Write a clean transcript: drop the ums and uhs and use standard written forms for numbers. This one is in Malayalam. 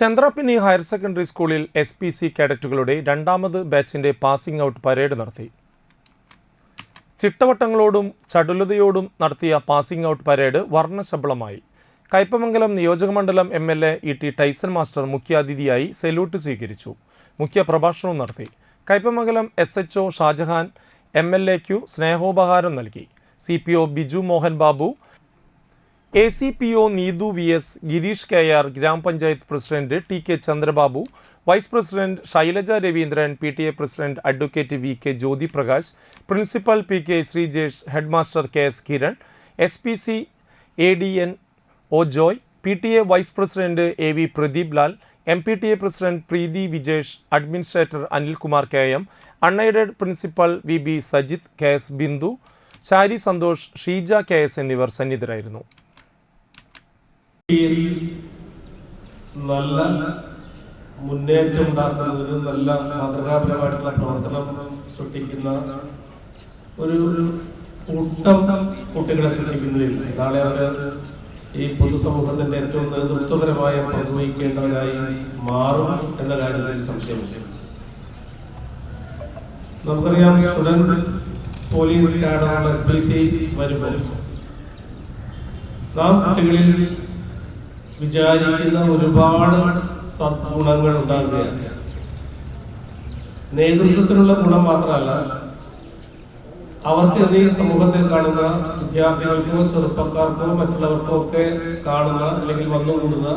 ചന്ദ്രാപിന്നി ഹയർ സെക്കൻഡറി സ്കൂളിൽ SPC കേഡറ്റുകളുടെ രണ്ടാമത് ബാച്ചിന്റെ പാസിംഗ് ഔട്ട് പരേഡ് നടത്തി. ചിട്ടവട്ടങ്ങളോടും ചടുലതയോടും നടത്തിയ പാസിംഗ് ഔട്ട് പരേഡ് വർണ്ണശബളമായി. കയ്പമംഗലം നിയോജകമണ്ഡലം MLA E.T. ടൈസൺ മാസ്റ്റർ മുഖ്യാതിഥിയായി സല്യൂട്ട് സ്വീകരിച്ചു. മുഖ്യ പ്രഭാഷണവും നടത്തി. കയ്പമംഗലം SHO ഷാജഹാൻ MLAയ്ക്കു സ്നേഹോപഹാരം നൽകി. CPO Biju Mohan Babu, ACPO Neethu VS, Gireesh KR, grama panchayat president TK Chandrababu, vice president Shailaja Raveendran, PTA president advocate VK Jyothi Prakash, principal PK Sreejesh, headmaster KS Kiran, SPC ADN O Joy, PTA vice president AV Pradeep Lal, MPTA president Preethi Vijesh, administrator Anilkumar KM, unaided principal VB Sajith, KS Bindu, Shari Santhosh, Sheeja KS എന്നിവർ സന്നിധരായിരുന്നു. നല്ല മുന്നേറ്റം ഉണ്ടാക്കുന്നതിന് നല്ല മാതൃകാപരമായിട്ടുള്ള പ്രവർത്തനം സൃഷ്ടിക്കുന്ന ഒരു കൂട്ടം കുട്ടികളെ സൃഷ്ടിക്കുന്നതിൽ നാളെ അവർ ഈ പൊതുസമൂഹത്തിന്റെ ഏറ്റവും നേതൃത്വപരമായ പങ്കുവഹിക്കേണ്ടവരായി മാറും എന്ന കാര്യത്തിൽ സംശയമില്ല. നമുക്കറിയാം, സ്റ്റുഡന്റ് പോലീസ് കാഡറുള്ള SPC വരുമ്പോൾ നാം കുട്ടികളിൽ വിചാരിക്കുന്ന ഒരുപാട് സദ്ഗുണങ്ങൾ ഉണ്ടാകുകയാണ്. നേതൃത്വത്തിനുള്ള ഗുണം മാത്രമല്ല, അവർക്ക് ഈ സമൂഹത്തിൽ കാണുന്ന വിദ്യാർത്ഥികൾക്കോ ചെറുപ്പക്കാർക്കോ മറ്റുള്ളവർക്കോ ഒക്കെ കാണുന്ന അല്ലെങ്കിൽ വന്നുകൂടുന്ന